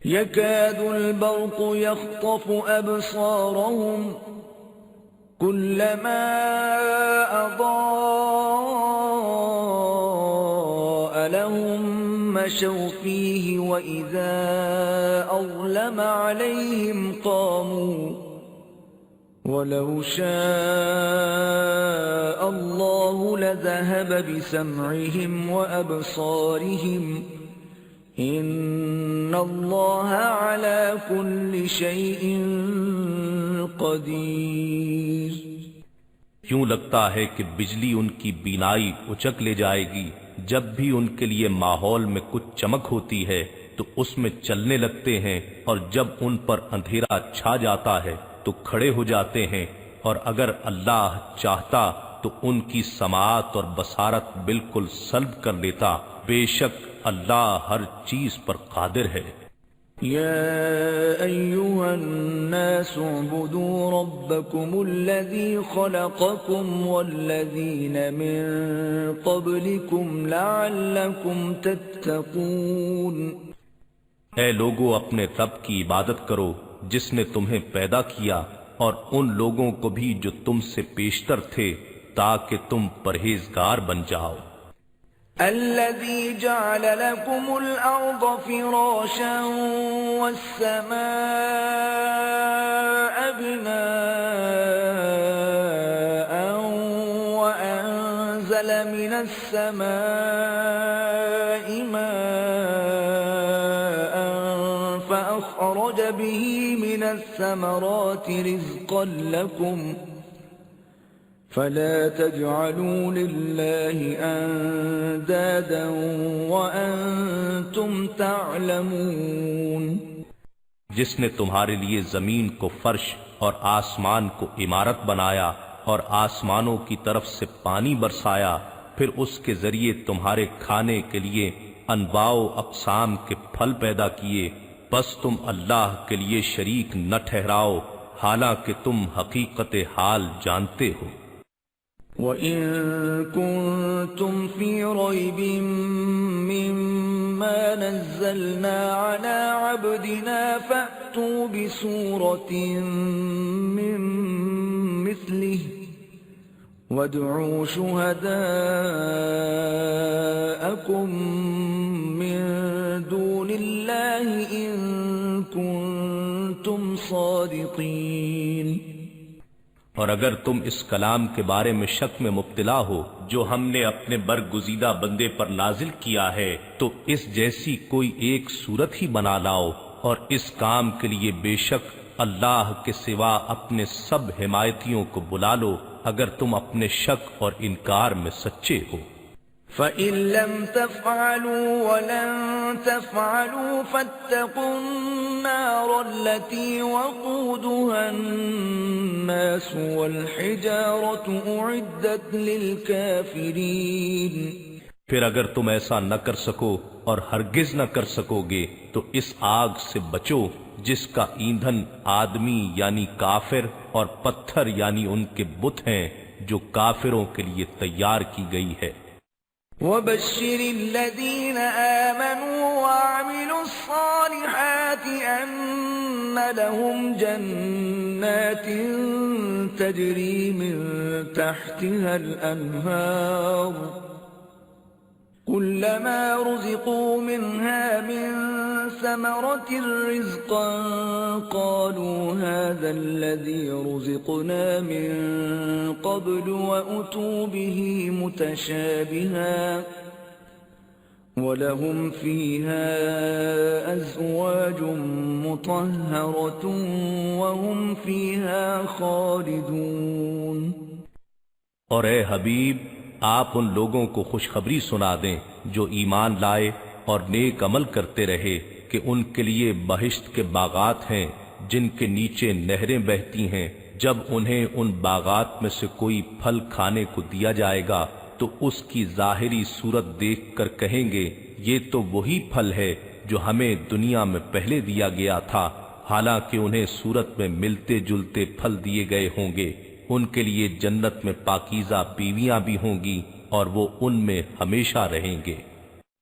يكاد البرق يخطف أبصارهم كلما أضاء لهم مشوا فيه وإذا أظلم عليهم قاموا وَلَوْ شَاءَ اللَّهُ لَذَهَبَ بِسَمْعِهِمْ وَأَبْصَارِهِمْ إِنَّ اللَّهَ عَلَى كُلِّ شَيْءٍ قَدِيرٌ۔ کیوں لگتا ہے کہ بجلی ان کی بینائی اچک لے جائے گی؟ جب بھی ان کے لیے ماحول میں کچھ چمک ہوتی ہے تو اس میں چلنے لگتے ہیں، اور جب ان پر اندھیرا چھا جاتا ہے تو کھڑے ہو جاتے ہیں، اور اگر اللہ چاہتا تو ان کی سماعت اور بصارت بالکل سلب کر لیتا۔ بے شک اللہ ہر چیز پر قادر ہے۔ يا أيها الناس اعبدوا ربكم الذي خلقكم والذين من قبلكم لعلكم تتقون۔ اے لوگو اپنے رب کی عبادت کرو جس نے تمہیں پیدا کیا اور ان لوگوں کو بھی جو تم سے پیشتر تھے تاکہ تم پرہیزگار بن جاؤ۔ الذي جعل لكم الأرض فراشا والسماء بناء وأنزل من السماء ماء فأخرج به من الثمرات رزقا لكم فلا تجعلوا لله اندادا وانتم تعلمون۔ جس نے تمہارے لیے زمین کو فرش اور آسمان کو عمارت بنایا اور آسمانوں کی طرف سے پانی برسایا، پھر اس کے ذریعے تمہارے کھانے کے لیے انواع و اقسام کے پھل پیدا کیے، بس تم اللہ کے لیے شریک نہ ٹھہراؤ حالانکہ تم حقیقت حال جانتے ہو۔ وَإِن كُنتُمْ فِي رَيْبٍ مِّمَّا نَزَّلْنَا عَلَىٰ عَبْدِنَا فَأْتُوا بِسُورَةٍ مِّن مِّثْلِهِ وَادْعُوا شُهَدَاءَكُم مِّن دُونِ اللَّهِ إِن كُنتُمْ صَادِقِينَ۔ اور اگر تم اس کلام کے بارے میں شک میں مبتلا ہو جو ہم نے اپنے برگزیدہ بندے پر نازل کیا ہے تو اس جیسی کوئی ایک صورت ہی بنا لاؤ، اور اس کام کے لیے بے شک اللہ کے سوا اپنے سب حمایتیوں کو بلا لو اگر تم اپنے شک اور انکار میں سچے ہو۔ فَإِن لَّمْ تَفْعَلُوا وَلَن تَفْعَلُوا فَاتَّقُوا النَّارَ الَّتِي وَقُودُهَا النَّاسُ وَالْحِجَارَةُ أُعِدَّتْ لِلْكَافِرِينَ۔ پھر اگر تم ایسا نہ کر سکو اور ہرگز نہ کر سکو گے تو اس آگ سے بچو جس کا ایندھن آدمی یعنی کافر اور پتھر یعنی ان کے بت ہیں جو کافروں کے لیے تیار کی گئی ہے۔ وَبَشِّرِ الَّذِينَ آمَنُوا وَعَمِلُوا الصَّالِحَاتِ أَنَّ لَهُمْ جَنَّاتٍ تَجْرِي مِن تَحْتِهَا الْأَنْهَارُ كُلَّمَا رُزِقُوا مِنْهَا مِن ثَمَرَةٍ رِّزْقًا قَالُوا هَٰذَا الَّذِي رُزِقْنَا مِن قَبْلُ وَأُتُوا بِهِ مُتَشَابِهًا وَلَهُمْ فِيهَا أَزْوَاجٌ مُّطَهَّرَةٌ وَهُمْ فِيهَا خَالِدُونَ۔ اور اے حبیب آپ ان لوگوں کو خوشخبری سنا دیں جو ایمان لائے اور نیک عمل کرتے رہے کہ ان کے لیے بہشت کے باغات ہیں جن کے نیچے نہریں بہتی ہیں، جب انہیں ان باغات میں سے کوئی پھل کھانے کو دیا جائے گا تو اس کی ظاہری صورت دیکھ کر کہیں گے یہ تو وہی پھل ہے جو ہمیں دنیا میں پہلے دیا گیا تھا، حالانکہ انہیں صورت میں ملتے جلتے پھل دیے گئے ہوں گے۔ ان کے لیے جنت میں پاکیزہ بیویاں بھی ہوں گی اور وہ ان میں ہمیشہ رہیں گے۔